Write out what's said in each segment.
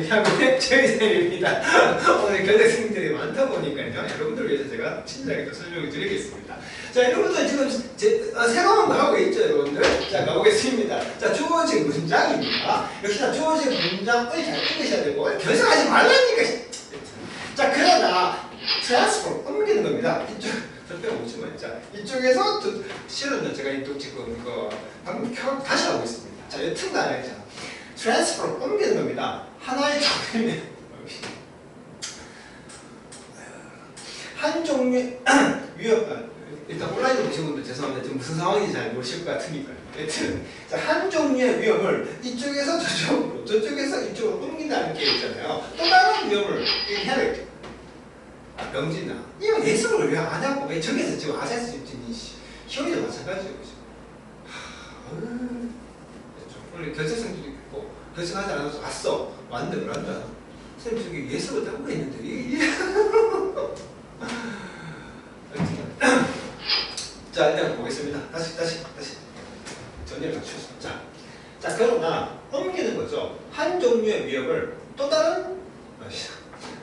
대학원의 최희쌤입니다. 오늘 교대생들이 많다 보니까요. 여러분들 위해서 제가 친절하게 또 설명을 드리겠습니다. 자, 여러분들 지금 새로운 거 하고 있죠, 여러분들? 자, 가보겠습니다. 자, 주어진 문장입니다. 역시나 주어진 문장을 잘 읽으셔야 되고, 결석하지 말라니까. 자, 그러나, transform, 옮기는 겁니다. 이쪽, 절대 오지 마. 자, 이쪽에서, 실은 제가 지금 이거, 방금 다시 하고 있습니다. 자, 여튼 간에, 자, transform, 옮기는 겁니다. 하나의 종류의, 한 종류의, 일단 온라인으로 보신 분들 죄송합니다. 지금 무슨 상황인지 잘 모르실 것 같으니까요. 여튼, 자, 한 종류의 위험을 이쪽에서 저쪽으로, 저쪽에서 이쪽으로 옮긴다는 게 있잖아요. 또 다른 위험을 inherit. 병진아, 이거 예습을 왜 안 하고 왜 저기서 지금 아세스 집진이 시험이도 마찬가지예요. 원래 결제생도 있고 결제하지 않아서 왔어. 왔는데 뭘 한다. 선생님 저기 예습을 하고 있는데 자, 일단 보겠습니다. 다시 전제를 갖추었습니다. 자, 그러나 옮기는 거죠. 한 종류의 위협을 또 다른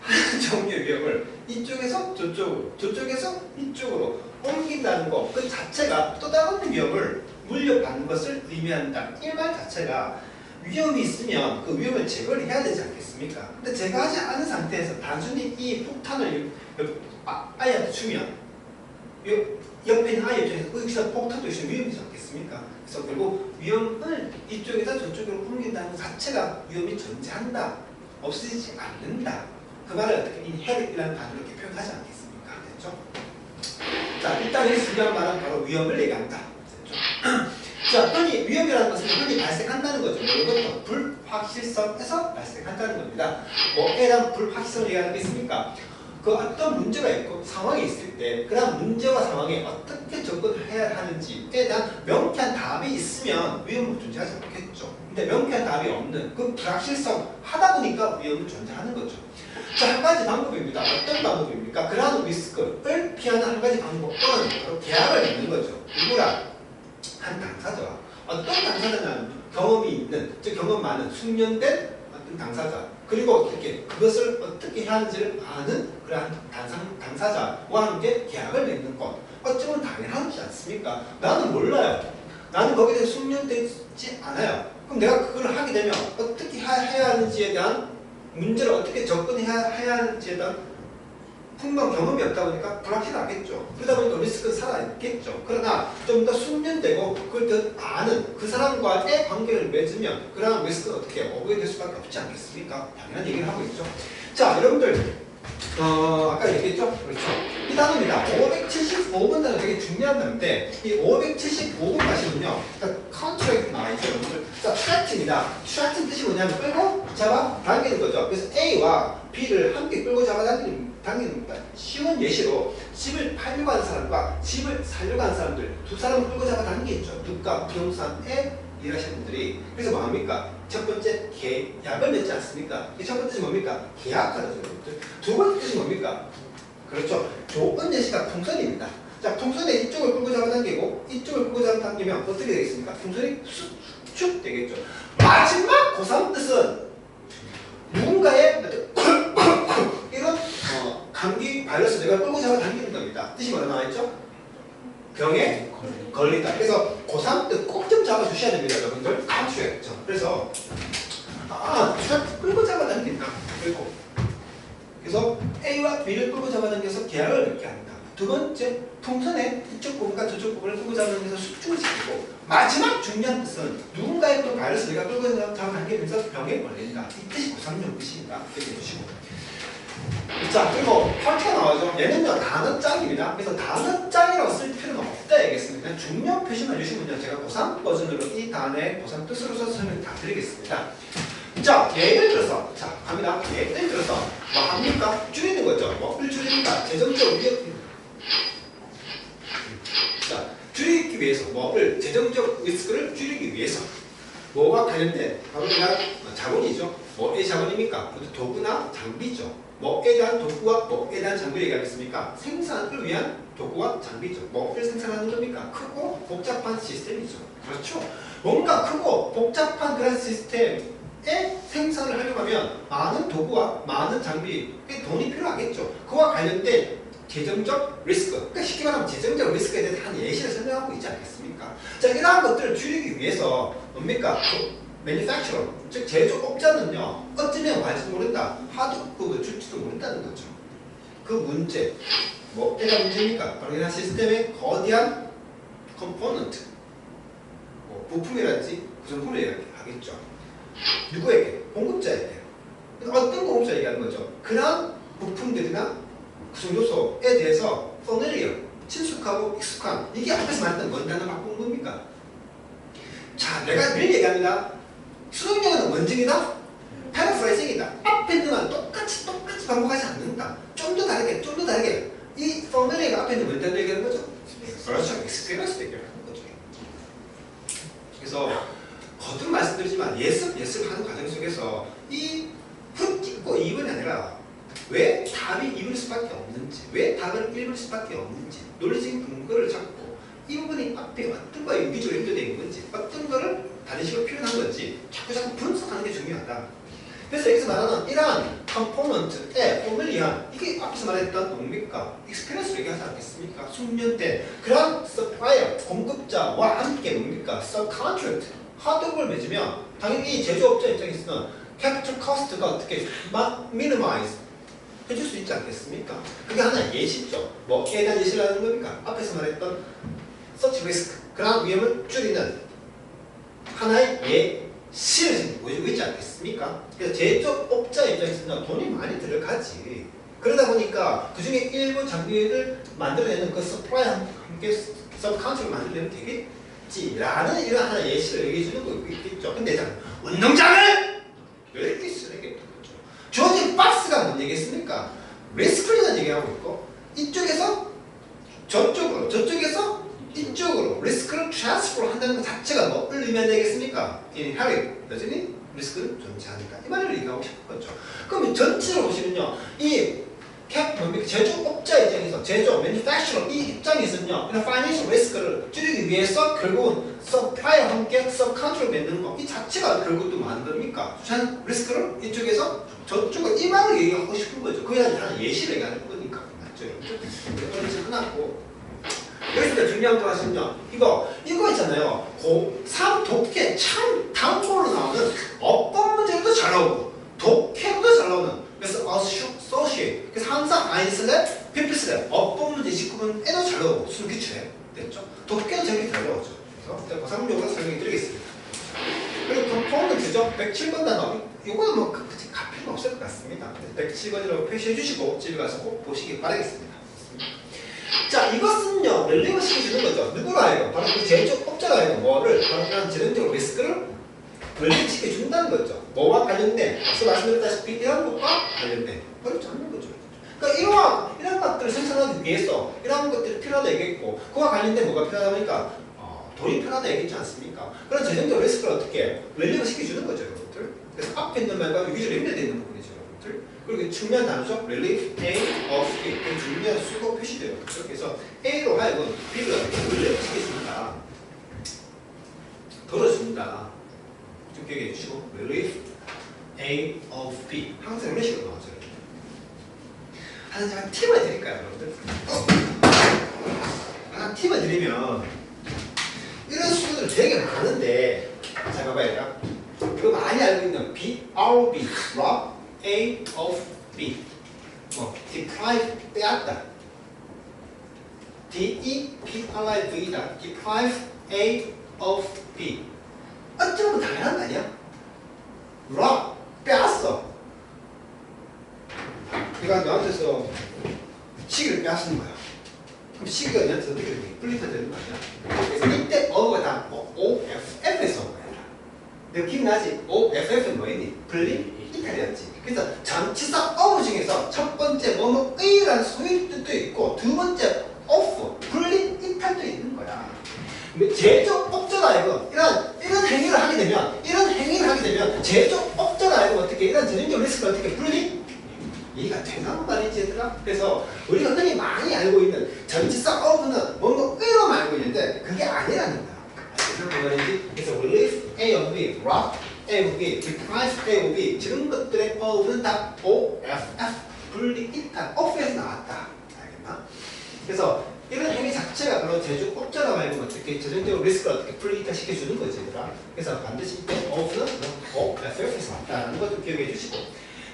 한 종류의 위협을 이쪽에서 저쪽으로, 저쪽에서 이쪽으로 옮긴다는 것 그 자체가 또 다른 위협을 물려받는 것을 의미한다. 이 말 자체가 위험이 있으면 그 위험을 제거를 해야 되지 않겠습니까? 근데 제거하지 않은 상태에서 단순히 이 폭탄을 아이한테 주면 옆에 있는 아이 입장에서 여기서 폭탄도 있으면 위험이지 않겠습니까? 그래서 결국 위험을 이쪽에서 저쪽으로 옮긴다는 것 자체가 위험이 존재한다. 없어지지 않는다. 그 말을 어떻게 inherit이라는 단어로 이렇게 표현하지 않겠습니까? 됐죠? 자, 일단 이 중요한 말은 바로 위험을 얘기한다. 됐죠? 자, 흔히 위험이라는 것은 흔히 발생한다는 거죠. 이것도 불확실성에서 발생한다는 겁니다. 뭐에 대한 불확실성을 얘기하는 게 있습니까? 그 어떤 문제가 있고 상황이 있을 때 그런 문제와 상황에 어떻게 접근을 해야 하는지에 대한 명쾌한 답이 있으면 위험은 존재하지 않겠죠. 근데 명쾌한 답이 없는 그 불확실성 하다 보니까 위험은 존재하는 거죠. 자, 한 가지 방법입니다. 어떤 방법입니까? 그러한 리스크를 피하는 한 가지 방법은 바로 계약을 맺는 거죠. 누구랑? 한 당사자와. 어떤 당사자냐면 경험이 있는, 즉 경험 많은 숙련된 어떤 당사자, 그리고 어떻게 그것을 어떻게 해야 하는지를 아는 그러한 당사자와 함께 계약을 맺는 것. 어쩌면 당연하지 않습니까? 나는 몰라요. 나는 거기에 대해 숙련되지 않아요. 그럼 내가 그걸 하게 되면 어떻게 해야 하는지에 대한 문제를 어떻게 접근해야 하는지에 대한 풍부한 경험이 없다 보니까 불확실하겠죠. 그러다 보니까 리스크는 살아있겠죠. 그러나 좀 더 숙련되고 그걸 더 아는 그 사람과의 관계를 맺으면 그러한 리스크는 어떻게 오버될 수밖에 없지 않겠습니까? 당연한 얘기를 하고 있죠. 자, 여러분들 아까 얘기했죠? 그렇죠. 이 단어입니다. 575번 단어 되게 중요한 단어인데 이 575번 가시면요. contract 나와 있죠, 여러분들. 자, tract입니다. tract는 뜻이 뭐냐면 끌고 잡아 당기는 거죠. 그래서 A와 B를 함께 끌고 잡아 당기는 겁니다. 쉬운 예시로 집을 팔려고 하는 사람과 집을 살려고 하는 사람들 두 사람을 끌고 잡아 당기겠죠. 누가 부동산에 일하시는 분들이. 그래서 뭐합니까? 첫 번째 계약을 맺지 않습니까? 첫 번째는 뭡니까? 계약하죠, 여러분들. 두 번째 뜻이 뭡니까? 그렇죠. 좋은 예시가 풍선입니다. 자, 풍선에 이쪽을 끌고 잡아당기고 이쪽을 끌고 잡아당기면 어떻게 되겠습니까? 풍선이 수축되겠죠. 마지막 고3 뜻은 누군가의 이런 감기 바이러스 내가 끌고 잡아당기는 겁니다. 뜻이 뭐라 나와있죠? 병에 걸린다. 그래서 고3 뜻 꼭 좀 잡아주셔야 됩니다, 여러분들. 감추했죠. 그래서 끌고 잡아당긴다. 그래서 A와 B를 끌고 잡아당겨서 계약을 맺게 한다. 두 번째, 풍선에 이쪽 부분과 저쪽 부분을 끌고 잡아당겨서 수축시키고 마지막 중요한 뜻은 누군가의 또 바이러스 내가 끌고 잡아당기면서 병에 걸린다. 이 뜻이 고3용 뜻입니다. 이렇게 해주시고. 자, 그리고 파트가 나와죠. 얘는요, 단어장입니다. 그래서 단어장이라고 쓸 필요는 없다 얘기했습니다. 그냥 중요 표시만 주시면요, 제가 고3 버전으로 이 단어의 고3 뜻으로 써서 설명 다 드리겠습니다. 자, 예를 들어서, 자, 갑니다. 예를 들어서, 뭐 합니까? 줄이는 거죠. 뭐를 줄이는가? 재정적 위협. 자, 줄이기 위해서, 뭐를, 재정적 리스크를 줄이기 위해서. 뭐와 관련된, 바로 그냥 자본이죠. 뭐의 자본입니까? 도구나 장비죠. 뭐에 대한 도구와 뭐에 대한 장비를 얘기하겠습니까? 생산을 위한 도구와 장비죠. 뭐를 생산하는 겁니까? 크고 복잡한 시스템이죠. 그렇죠. 뭔가 크고 복잡한 그런 시스템에 컴포넌트의 생산을 하려면 많은 도구와 많은 장비, 돈이 필요하겠죠. 그와 관련된 재정적 리스크, 그러니까 쉽게 말하면 재정적 리스크에 대해서 한 예시를 설명하고 있지 않겠습니까? 자, 이러한 것들을 줄이기 위해서 뭡니까? 매니팩처러, 즉 제조업자는요, 어쩌면 할지 모른다, 하드급을 줄지도 모른다는 거죠. 그 문제, 뭐가 문제입니까? 바로 이런 시스템의 거대한 컴포넌트, 뭐 부품이라든지 구성품을 얘기하겠죠. 누구에게? 공급자에게. 어떤 공급자 얘기하는 거죠? 그런 부품들이나 구성 요소에 대해서 familiar, 친숙하고 익숙한, 이게 앞에서 말했던 뭔 단어 바꾼 겁니까? 자, 내가 늘 얘기합니다. 수동력은 원증이다, 패러프레이징이다. 앞에 있는 건 똑같이 반복하지 않는다. 좀 더 다르게. 이 familiar가 앞에 있는 뭔 단어 얘기하는 거죠? 그렇죠. experience 얘기하는 거죠. 그래서 거듭 말씀드리지만 예습을 하는 과정 속에서 이 흩찍고 2번이 아니라 왜 답이 2번일 수밖에 없는지, 왜 답을 1번일 수밖에 없는지 논리적인 근거를 잡고 이 부분이 앞에 어떤 거에 유기적으로 연결되어 있는 건지, 어떤 거를 다른 식으로 표현한 건지 자꾸 분석하는 게 중요하다. 그래서 여기서 말하는 이러한 컴포넌트의 포뮬리한, 이게 앞에서 말했던 뭡니까? 익스피리언스를 얘기하지 않겠습니까? 숙련된 그런 서플라이어, 공급자와 함께 뭡니까? 서브컨트랙트, 하드업을 맺으면 당연히 제조업자 입장에서는 캐피털 코스트가 어떻게 미니마이즈 해줄 수 있지 않겠습니까? 그게 하나의 예시죠. 뭐에 대한 예시를 하는 겁니까? 앞에서 말했던 서치 리스크, 그런 위험을 줄이는 하나의 예시를 보여주고 있지 않겠습니까? 그래서 제조업자 입장에서는 돈이 많이 들어가지. 그러다 보니까 그 중에 일부 장비를 만들어내는 그 서플라이와 함께 서브컨트를 만들어내면 되겠지라는 이런 하나의 예시를 얘기해 주는 거 있겠죠. 근데 자, 운동장을 왜 이렇게 쓰레기? 주어진 박스가 뭔 얘기겠습니까? 리스크를 얘기하고 있고, 이쪽에서 저쪽으로, 저쪽에서 이쪽으로 리스크를 트랜스퍼 한다는 것 자체가 뭐를 의미하는 얘기겠습니까? inherent, 여전히 리스크는 존재하니까. 이 말을 얘기하고 싶은 거죠. 그럼 전체로 보시면요, 이 제조업자 입장에서, 제조, manufacturer 이 입장에서는요, 이런 financial 리스크를 줄이기 위해서 결국은 서플라이와 함께 서브컨트를 맺는 거, 이 자체가 결국 또 많은 겁니까? 주산 리스크를 이쪽에서 저쪽으로 이 말을 얘기하고 싶은 거죠. 그게 아니라 예시를 얘기하는 거니까. 맞죠? 그렇지 않았고. 여기서 중요한 거 하시면요, 이거 있잖아요. 고3 독해 참 단골로 나오는 어법 문제도 잘 나오고 독해도 잘 나오는, 그래서 associate, 그래서 항상 아인슬랩, 피피슬랩 어법 문제 19분에도 잘 나오고 수능 기출에 됐죠. 독해도 재밌게 잘 나오죠. 그래서 고3 용어로 설명해 드리겠습니다. 그리고 컴포넌트죠. 107번 단어. 이거는 뭐 굳이 갈 필요는 없을 것 같습니다. 107번이라고 표시해 주시고 집에 가서 꼭 보시기 바라겠습니다. 자, 이것은요, relieve를 시켜주는 거죠. 누구로 하여금? 바로 그 제조업자가 하여금 뭐를? 바로 그런 재정적 리스크를 relieve 시켜준다는 거죠. 뭐와 관련된? 앞서 말씀드렸다시피 이런 것과 관련된. 어렵지 않는 거죠. 그러니까 이런 것들을 생산하기 위해서 이런 것들이 필요하다 얘기했고, 그와 관련된 뭐가 필요하다 보니까 돈이 필요하다 얘기했지 않습니까? 그런 재정적 리스크를 어떻게 relieve 시켜주는 거죠, 여러분들. 그래서 앞에 있는 말과 유기적으로 연결되어 있는 부분이죠, 여러분들. 그리고 측면 단어죠. relief A of B. 그 중요한 수고 표시돼요. 그래서 A로 하여금 B를 relief 시켜줍니다. 덜어줍니다. 좀 기억해 주시고 relief A of B. 항상 이런 식으로 나오죠. 하나 팁을 드릴까요, 여러분들? 하나 팁을 드리면 이런 수들은 되게 많은데, 자 봐봐요. 그 많이 알고 있는 BRB, rob A of B, deprive 빼앗다, DEPRIV다, deprive A of B. 어쩌면 당연한 거 아니야? rob 빼앗어. 내가 너한테서 시계를 빼앗는 거야. 그럼 시계가 너한테 어떻게 되니? 플리터 되는 거 아니야? 그래서 이때 어가 다 OFF에서 온 거야. 내가 기억나지? OFF는 뭐였니? 분리 이탈이었지. 그래서 전치사 of 중에서 첫 번째 뭐뭐의라는 소유뜻도 있고, 두 번째 of 분리 이탈도 있는 거야. 제조업자가 알고 이런 행위를 하게 되면 제조업자가 알고 어떻게 이런 재정적 리스크를 어떻게 분리 이해가 되나 말이지 얘들아? 그래서 우리가 흔히 많이 알고 있는 전치사 of는 뭐뭐의로만 알고 있는데 그게 아니라는 거야. 무슨 말인지? 그래서 relief A of B, rob A of B, defines A of B 이런 것들의 어는 다 O, F, F 분리 이탈, off에서 나왔다. 알겠나? 그래서 이런 행위 자체가 그런 제주 꼽자라고 하면 어떻게 재정적으로 리스크를 어떻게 분리 이탈 시켜주는 거지, 얘들아. 그래서 반드시 이때 off는 O, F에서 나왔다는 것도 기억해 주시고.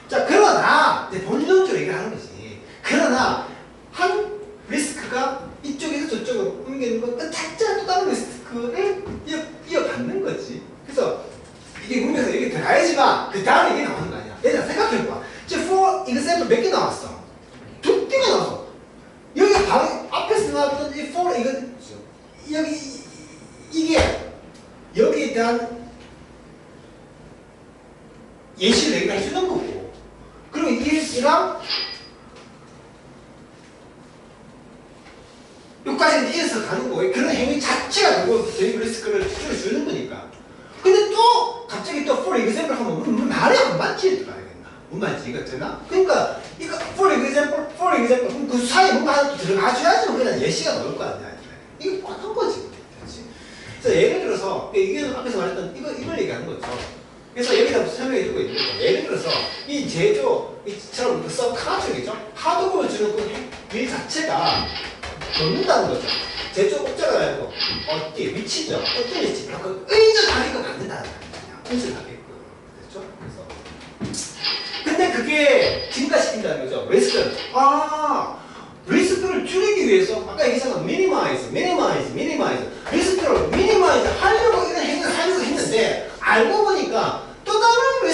자, 그러나 이제 본론적으로 얘기를 하는 거지. 그러나 한 리스크가 이쪽에서 저쪽으로 옮기는 건 그 자체가 또 다른 리스크를 이어받는 거지. 그래서 이게 문맥에서 얘기 들어야지만 그 다음에 이게 나오는 거 아니야. 얘들아 생각해봐. 지금 for example 몇 개 나왔어? 2개가 나왔어. 여기 바로 앞에서 나왔던 이 for 이거 여기 이게 여기에 대한 예시를 얘기를 해주는 거고, 그리고 이랑 여기까지 이어서 가는 거예요. 그런 행위 자체가 결국 대입 리스크를 줄여주는 거니까. 근데 또 갑자기 또 for example 하면 말이 안 맞지? 알겠나? 못 맞지? 이거 되나? 그러니까 이거 for example 그럼 그 사이에 뭔가 하나 또 들어가줘야지 그냥 예시가 나올 거 아니야. 이게 뻔한 거지. 그렇지? 그래서 예를 들어서 이게 앞에서 말했던 이걸 얘기하는 거죠. 그래서 여기다 설명해 주고 있는 거죠. 예를 들어서 이 제조 이처럼 서브카쪽이죠. 하도급을 주는 그 자체가 넣는다는 거죠. 제조 옥자가 아니고 어디 위치죠. 어떤 위치. 그 의존하게끔 만든다는 거예요. 의존하게끔. 됐죠? 그래서 근데 그게 증가시킨다는 거죠. 리스크를. 리스크를 줄이기 위해서 아까 얘기했잖아. minimize. 리스크를 minimize 하려고 이런 행위를 하려고 했는데 알고 보니까 또 다른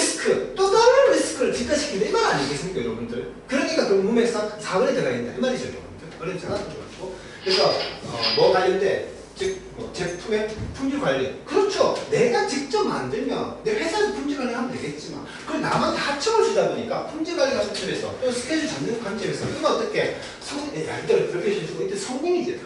리스크를 증가시킨다 이 말 아니겠습니까, 여러분들? 그러니까 그 문맥상 4번에 들어가 있다 이 말이죠, 여러분들. 어렵지 않았던 거고. 그래서 뭐 관련돼? 즉 제품의 품질 관리. 그렇죠. 내가 직접 만들면 내 회사에서 품질 관리하면 되겠지만 그걸 남한테 하청을 주다 보니까 품질 관리 관점에서 또 스케줄 잡는 관점에서 이거 어떻게 이대로 그렇게 해주고 이때 성능이지.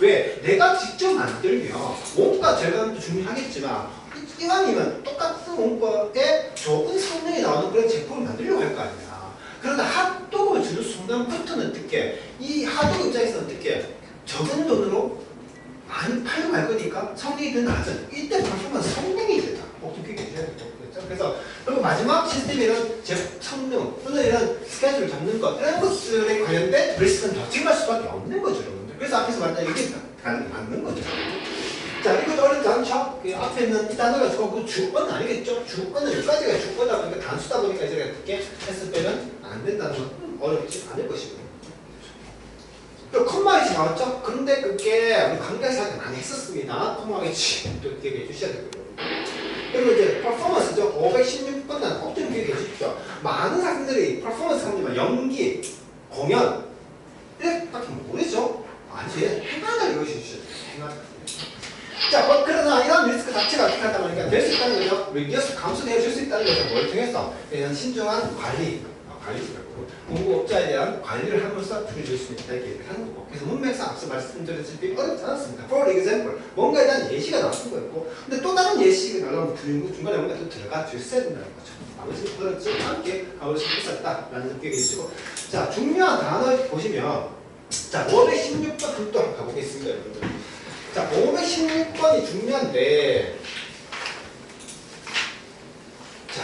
왜? 내가 직접 만들면 원가 절감도 중요하겠지만 이왕이면 똑같은 원가에 좋은 성능이 나오는 그런 제품을 만들려고 할 거 아니야. 그런데 핫도그를 주는 순간부터는 어떻게 이 핫도그 입장에서는 어떻게 적은 돈으로 많이 팔고 말 거니까 성능이 더 낮은 이때 퍼포먼스 성능이 되다. 꼭 기억해 주셔야 되겠죠. 그래서 그리고 마지막 시스템 이런 성능 또는 이런 스케줄을 잡는 것 이런 것들에 관련된 리스크는 더 증가할 수밖에 없는 거죠, 여러분들. 그래서 앞에서 말했던 이게 맞는 거죠. 자, 이것도 어렵지 않죠? 그 앞에 있는 이 단어가 그 주어는 아니겠죠? 주어는 여기까지가 주어다 보니까 단수다 보니까 이제 어떻게 해서 빼면 안 된다는 건 어렵지 않을 것이고요. 그리고 컴마이지 나왔죠? 그런데 그게 우리 관계사한테 많이 했었습니다. 컴마이지 또 기억해 주셔야 되고요. 그리고 이제 퍼포먼스죠. 516번은 꼭 좀 기억해 주십시오. 많은 학생들이 퍼포먼스 하면 연기, 공연 이렇게 딱히 모르죠? 아니지. 행하다 이것이 주셔야 돼요. 행하다. 자, 그러나 이런 리스크 자체가 어떻게 한다 보니까 될 수 있다는 거죠. 리듀스 감소되어 줄 수 있다는 거죠. 뭘 통해서? 이런 신중한 관리라고 공급업자에 대한 관리를 하면서 줄여줄 수 있다 이렇게 얘기를 하는 거고. 그래서 문맥상 앞서 말씀드렸듯이 어렵지 않았습니다. For example, 뭔가에 대한 예시가 나왔던 거였고, 근데 또 다른 예시가 나오면 중간에 뭔가 또 들어가 주셔야 된다는 거죠. 나머지 어렵지 않게 가볼 수 있었다라는 느낌이 계시고, 자, 중요한 단어 보시면, 자, 516번 또 한번 가보겠습니다, 여러분들. 자, 516번이 중요한데, 자,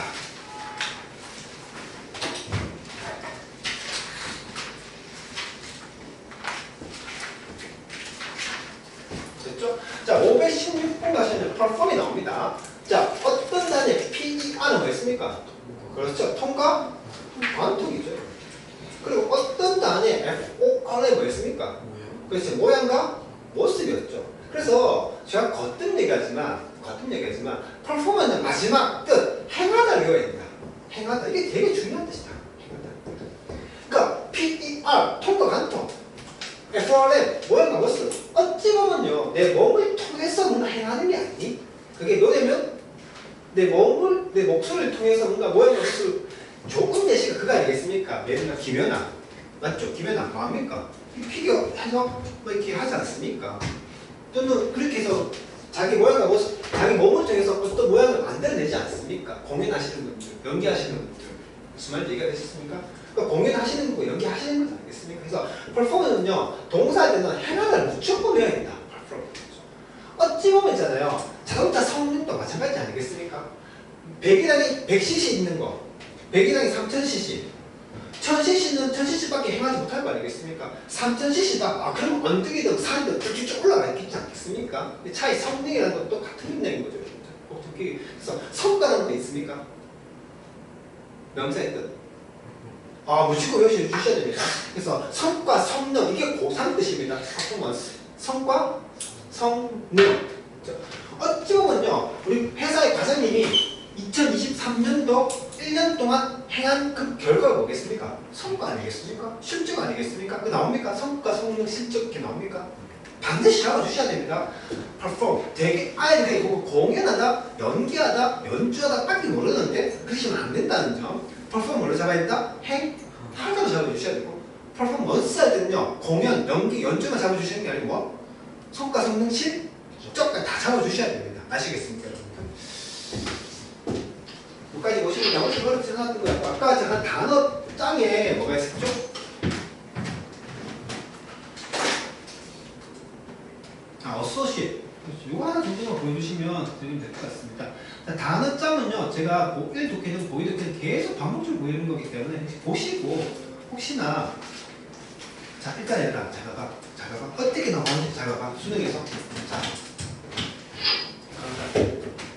됐죠? 자, 516번 가시면 perform이 나옵니다. 자, 어떤 단위의 PER은 뭐였습니까? 그렇죠. 통과? 관통이죠. 그리고 어떤 단위의 FOR은 뭐였습니까? 그렇죠. 모양과 모습이었죠. 그래서 제가 거듭 얘기하지만 퍼포먼스는 마지막 뜻 행하다를 외워야 된다. 행하다. 이게 되게 중요한 뜻이다. 행하다. 그러니까 PER 통과 관통, FRM 모양과 모습. 어찌 보면요 내 몸을 통해서 뭔가 행하는 게 아니니? 그게 노래면 내 목소리를 통해서 뭔가 모양과 모습 조금 예시가 그거 아니겠습니까? 예를 김연아 맞죠? 김연아 뭐합니까? 피겨 해서 뭐 이렇게 하지 않습니까? 또는 그렇게 해서 자기 모양과 모습, 자기 몸을 통해서 어떤 모양을 만들어내지 않습니까? 공연하시는 분들, 연기하시는 분들 무슨 말인지 이해가 되셨습니까? 그러니까 공연하시는 거, 연기하시는 것 아니겠습니까? 그래서 퍼포먼스는요 동사에 대한 행하다를 무조건 외워야 된다. 어찌 보면 있잖아요 자동차 성능도 마찬가지 아니겠습니까? 배기량이 100cc 있는 거, 배기량이 3000cc, 1000cc는 1000cc밖에 행하지 못할 거 아니겠습니까? 3000cc다. 아, 그럼 언덕이든 산이든 쭉쭉 올라가 있겠지 않겠습니까? 차의 성능이라는 것도 같은 맥락인 거죠. 그래서 성과라는 거 있습니까? 명사의 뜻. 아, 무조건 외우셔 주셔야 됩니다. 그래서 성과, 성능, 이게 고산 뜻입니다. 퍼포먼스. 성과, 성능. 어찌 보면요, 우리 회사의 과장님이 2023년도 1년 동안 행한 그 결과가 뭐겠습니까? 성과 아니겠습니까? 실적 아니겠습니까? 그 나옵니까? 성과, 성능, 실적 이렇게 나옵니까? 반드시 잡아주셔야 됩니다. perform. 되게 아이들이 이거 공연하다, 연기하다, 연주하다 밖에 모르는데 그러시면 안 된다는 점. perform 뭘로 잡아야 된다? 행, 하다로 잡아주셔야 되고, performance 할 때는요, 공연, 연기, 연주만 잡아주시는 게 아니고 뭐? 성과, 성능, 실적까지 다 잡아주셔야 됩니다. 아시겠습니까, 여러분들? 여기까지 보시면 나머지 거를 생각했던 거예요. 아까 제가 단어 짱에 뭐가 있었죠? associate. 이거 하나 정도만 보여주시면 드리면 될 것 같습니다. 단어 짱은요, 제가 고1 독해는 고2 독해는 계속 반복적으로 보이는 거기 때문에 보시고, 혹시나, 자, 일단 얘들아, 잘 봐봐. 어떻게 나오는지 잘 봐봐. 수능에서. 자.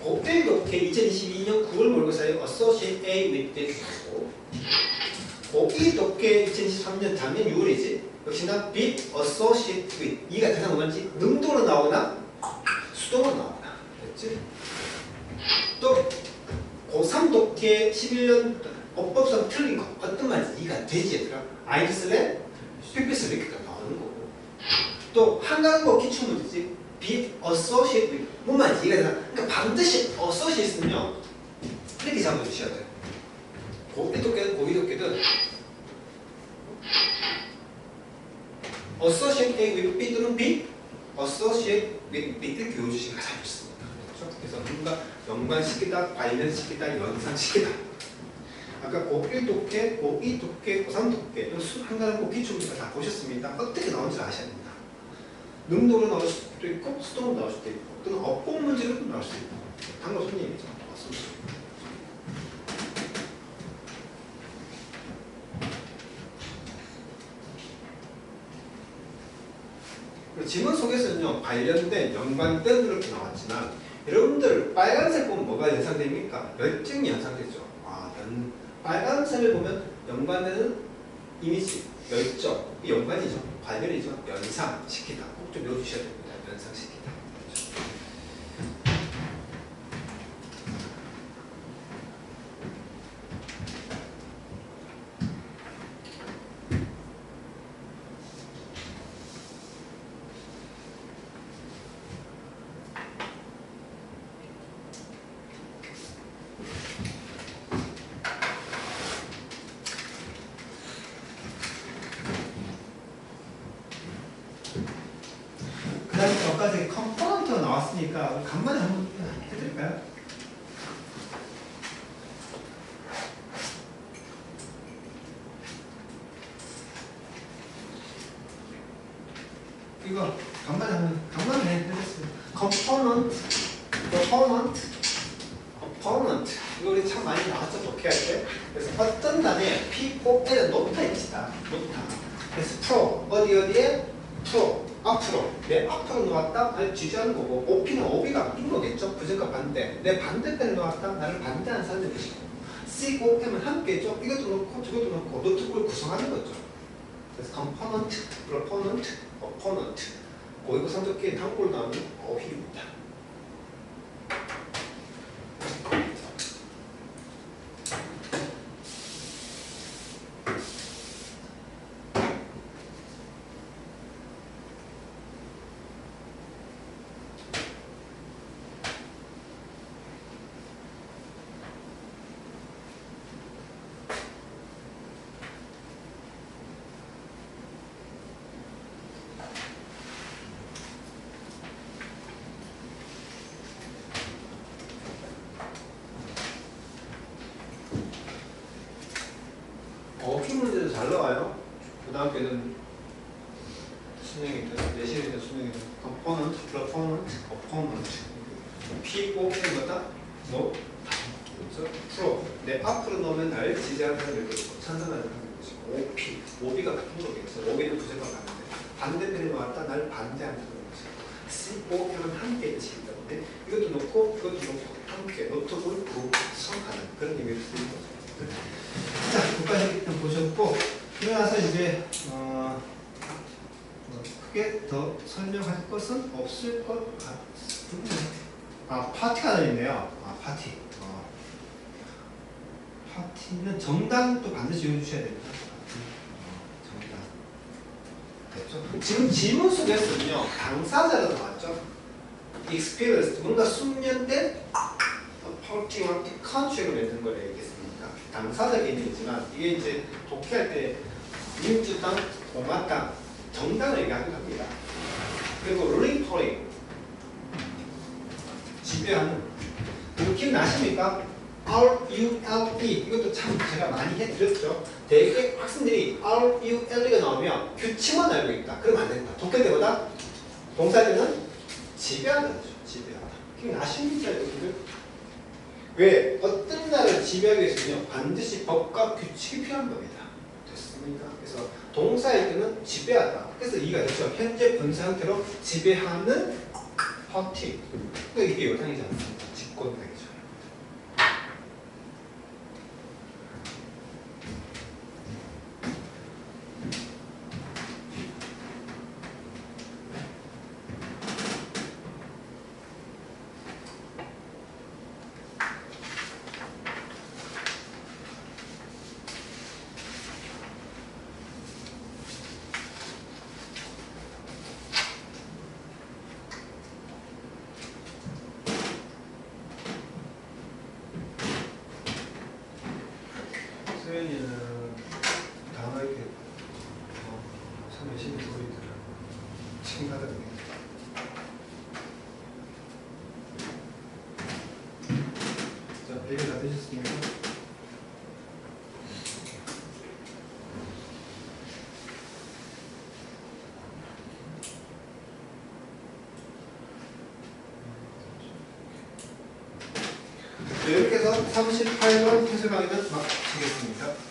고1 독해 2022년 9월 모의고사에 associate A with this 하고, 고2 독해 2023년 작년 6월이지. 역시나 be associate with. 이가 대상 뭐지? 능동으로 나오나? 수동으로 나오나? 됐지? 또 고3 독해 11년 어법상 틀린 거. 어떤 말인지 이가 되지 얘들아. 아이디스랩, 픽비스 이렇게 나오는 거고. 또 한강고 기출문제지. be associate with. 뭔 말인지 이해가 되나? 그러니까 반드시 associate는요, 이렇게 잡아주셔야 돼요. 고1 독해든 고2 독해든 associate A with B 또는 B associate with B 이렇게 외워주시면 가장 좋습니다. 그렇죠? 그래서 뭔가 연관시키다, 관련시키다, 연상시키다. 아까 고1 독해, 고2 독해, 고3 독해 한가지 기출문제 다 보셨습니다. 어떻게 나오는지 아셔야 됩니다. 능동으로 나올 수도 있고 수동으로 나올 수도 있고 또는 업공 문제로 나올 수도 있고 단거 손님이죠. 지문 속에서는요, 관련된, 연관된 이렇게 나왔지만 여러분들 빨간색 보면 뭐가 연상됩니까? 열정이 연상되죠. 빨간색을 보면 연관되는 이미지, 열정, 연관이죠. 관련이죠. 연상시키다. 꼭 좀 외워주셔야 됩니다. 연상시키다. 그 다음에 여기까지 컴포넌트가 나왔으니까 간만에 한번 해드릴까요? 이거 간만에 해드렸습니다. component 이거 우리 참 많이 나왔죠, 독해할 때. 그래서 어떤 단에 P4L은 노타 있다. 노타. 그래서 pro 어디에 pro 앞으로 내 앞으로 놓았다 나를 지지하는 거고, OP는 OB가 바뀐 거겠죠. 부정과 반대. 내 반대편에 놓았다 나를 반대하는 사람들 뜻이고, C고 M은 함께죠. 이것도 놓고 저것도 놓고 노트북을 구성하는 거죠. 그래서 component, proponent, opponent. 고이고 삼적기에 단골 나오는 OP입니다. OP 문제도 잘 나와요. 고등학교는 수능이든 내신이든 수능이든 component, proponent, opponent P고 M보다 뭐 그래서 프로 내 앞으로 넣으면 날 지지하는 사람을 것이고 찬성하는 사람을 것이고 OP OB가 같은 거겠어. OB는 부정과 반대 반대편에 나왔다 날 반대하는 사람을 것이고 COM은 함께 뜻이기 때문에 이것도 넣고 이것도 넣고 함께 노트북을 구성하는 그런 의미를 쓰는 거죠. 자, 여기까지 일단 보셨고 그러나서 이제 크게 더 설명할 것은 없을 것 같습니다. 파티가 하나 있네요. 파티. 파티는 정당도 반드시 외워주셔야 됩니다. 정당. 됐죠? 지금 지문 속에서는요, 당사자로 나왔죠. experience, 뭔가 숙련된 party와 country를 만든 걸 얘기했습니다. 당사자 개념이지만 이게 이제 독해할 때 민주당, 공화당, 정당을 얘기하기도 합니다. 그리고 ruling party 지배하는 이거 기억나십니까? RULE 이것도 참 제가 많이 해드렸죠. 대개 학생들이 RULE가 나오면 규칙만 알고 있다. 그러면 안 된다. 독해 때보다 동사들은 지배한다는 거죠. 지배한다. 기억나십니까 여러분들? 왜? 어떤 나라를 지배하기 위해서는요 반드시 법과 규칙이 필요한 겁니다. 됐습니까? 그래서 동사일 때는 지배하다. 그래서 이가 됐죠. 현재 분사 형태로 지배하는 파티. 그러니까 이게 여당이지 않습니까? 집권당이죠. 소연이는 단어 이렇게 참 열심히 쓰고 있더라고요. 칭찬하더라고요. 자, 얘기 다 되셨습니까? 이렇게 해서 38번 해설 강의는 마치겠습니다.